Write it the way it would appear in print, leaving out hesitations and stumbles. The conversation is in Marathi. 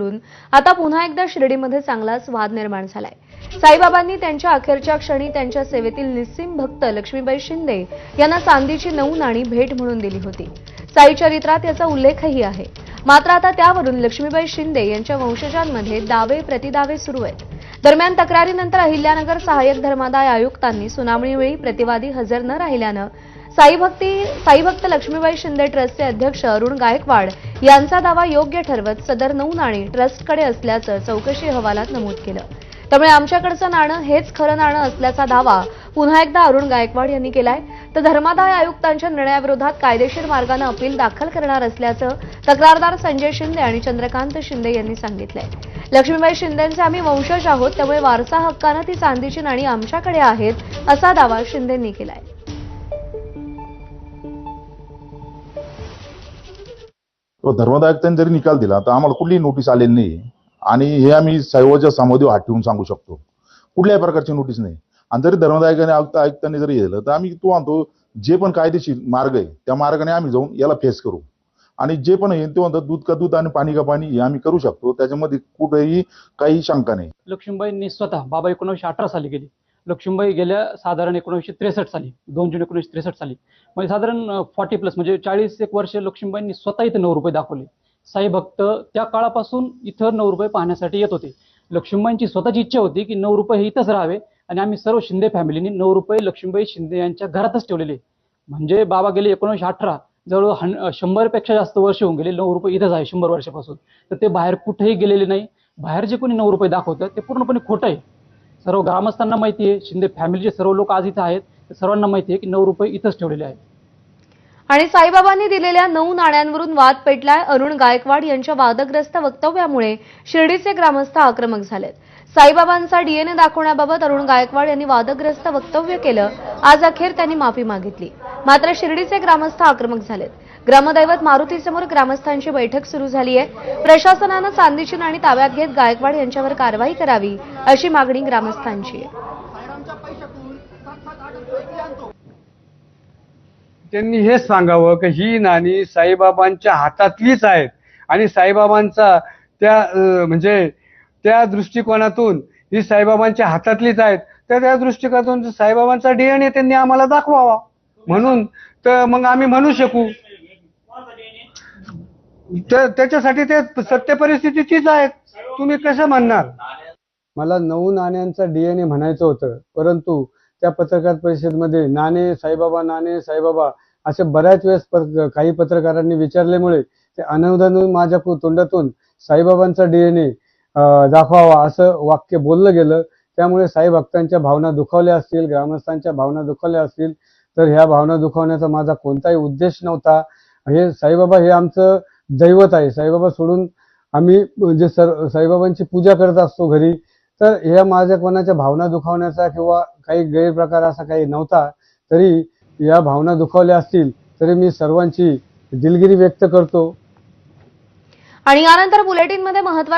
सोडून आता पुन्हा एकदा शिर्डीमध्ये चांगलाच वाद निर्माण झालाय। साईबाबांनी त्यांच्या अखेरच्या क्षणी त्यांच्या सेवेतील निस्सीम भक्त लक्ष्मीबाई शिंदे यांना चांदीची 9 नाणी भेट म्हणून दिली होती। साई चरित्रात याचा उल्लेखही आहे। मात्र आता त्यावरून लक्ष्मीबाई शिंदे यांच्या वंशजांमध्ये दावे प्रतिदावे सुरू आहेत। दरम्यान तक्रारीनंतर अहिल्यानगर सहाय्यक धर्मादाय आयुक्तांनी सुनावणीवेळी प्रतिवादी हजर न राहिल्यानं साईभक्त लक्ष्मीबाई शिंदे ट्रस्टचे अध्यक्ष अरुण गायकवाड यांचा दावा योग्य ठरवत सदर 9 नाणी ट्रस्टकडे असल्याचं चौकशी अहवालात नमूद केलं। त्यामुळे आमच्याकडचं नाणं हेच खरं नाणं असल्याचा दावा पुन्हा एकदा अरुण गायकवाड यांनी केलाय। तर धर्मादाय आयुक्तांच्या निर्णयाविरोधात कायदेशीर मार्गाने अपील दाखल करणार असल्याचं तक्रारदार संजय शिंदे आणि चंद्रकांत शिंदे यांनी सांगितलंय। लक्ष्मीबाई शिंदेंचे आम्ही वंशज आहोत, त्यामुळे वारसा हक्कानं ती चांदीची नाणी आमच्याकडे आहेत असा दावा शिंदेंनी केलाय। धर्मादाय आयुक्तांनी जरी निकाल दिला तर आम्हाला कुठलीही नोटीस आलेली नाही आणि हे आम्ही सर्वच्या समोर हात ठेवून सांगू शकतो, कुठल्याही प्रकारची नोटीस नाही। आणि जरी धर्मादाय आयुक्तांनी जरी दिलं तर आम्ही तो म्हणतो जे पण कायदेशीर मार्ग आहे त्या मार्गाने आम्ही जाऊन याला फेस करू आणि जे पण आहे ते म्हणतात दूध का दूध आणि पाणी का पाणी हे आम्ही करू शकतो, त्याच्यामध्ये कुठेही काही शंका नाही। लक्ष्मीबाईंनी स्वतः बाबा 1918 साली गेली। लक्ष्मीबाई गेल्या साधारण 1963 साली 2 जून 1963 साली म्हणजे साधारण 40+ म्हणजे 40 एक वर्ष लक्ष्मीबाईंनी स्वतः इथे 9 रुपये दाखवले। साई भक्त त्या काळापासून इथं 9 रुपये पाहण्यासाठी येत होते। लक्ष्मीबाईंची स्वतःची इच्छा होती की 9 रुपये हे इथंच राहावे आणि आम्ही सर्व शिंदे फॅमिलीनी 9 रुपये लक्ष्मीबाई शिंदे यांच्या घरातच ठेवलेले। म्हणजे बाबा गेले 1918 जवळ 100 पेक्षा जास्त वर्ष होऊन गेले 9 रुपये इथंच आहे 100 वर्षापासून। तर ते बाहेर कुठेही गेलेले नाही। बाहेर जे कोणी 9 रुपये दाखवतं ते पूर्णपणे खोटं आहे। सर्व ग्रामस्थांना माहिती आहे, शिंदे फॅमिलीचे सर्व लोक आज इथं आहेत, सर्वांना माहिती आहे की 9 रुपये इथंच ठेवलेले आहेत। आणि साईबाबांनी दिलेल्या 9 नाण्यांवरून वाद पेटलाय। अरुण गायकवाड यांच्या वादग्रस्त वक्तव्यामुळे शिर्डीचे ग्रामस्थ आक्रमक झालेत। साईबाबांचा डीएनए दाखवण्याबाबत अरुण गायकवाड यांनी वादग्रस्त वक्तव्य केलं। आज अखेर त्यांनी माफी मागितली, मात्र शिर्डीचे ग्रामस्थ आक्रमक झालेत। ग्रामदैवत मारुतीसमोर ग्रामस्थांची बैठक सुरू झाली आहे। प्रशासनानं चांदीची नाणी ताब्यात घेत गायकवाड यांच्यावर कारवाई करावी अशी मागणी ग्रामस्थांची आहे। त्यांनी हेच सांगावं की ही नाणी साईबाबांच्या हातातलीच आहेत आणि साईबाबांचा म्हणजे त्या दृष्टिकोनातून ही साईबाबांच्या हातातलीच आहेत। तर त्या दृष्टिकोनातून साईबाबांचा डीएनए त्यांनी आम्हाला दाखवावा, म्हणून तर मग आम्ही म्हणू शकू। त्याच्यासाठी ते सत्य परिस्थिती तीच आहे, तुम्ही कसं म्हणणार? मला 9 नाण्यांचा डीएनए म्हणायचं होतं, परंतु त्या पत्रकार परिषदेमध्ये नाणे साईबाबा असे बऱ्याच वेळेस काही पत्रकारांनी विचारल्यामुळे ते अनवधानाने माझ्या तोंडातून साईबाबांचा डीएनए दाखवावा असं वाक्य बोललं गेलं। त्यामुळे साई भक्तांच्या भावना दुखावल्या असतील, ग्रामस्थांच्या भावना दुखावल्या असतील, तर ह्या भावना दुखावण्याचा माझा कोणताही उद्देश नव्हता। हे साईबाबा हे आमचं दैवत आहे। साईबाबा सोडून आम्ही म्हणजे साईबाबांची पूजा करत असतो घरी, तर ह्या माझ्या कोणाच्या भावना दुखावण्याचा किंवा काही गैरप्रकार असा काही नव्हता। तरी या भावना दुखावल्या असतील तरी मी सर्वांची दिलगिरी व्यक्त करतो। आणि यानंतर बुलेटिनमध्ये महत्त्वाची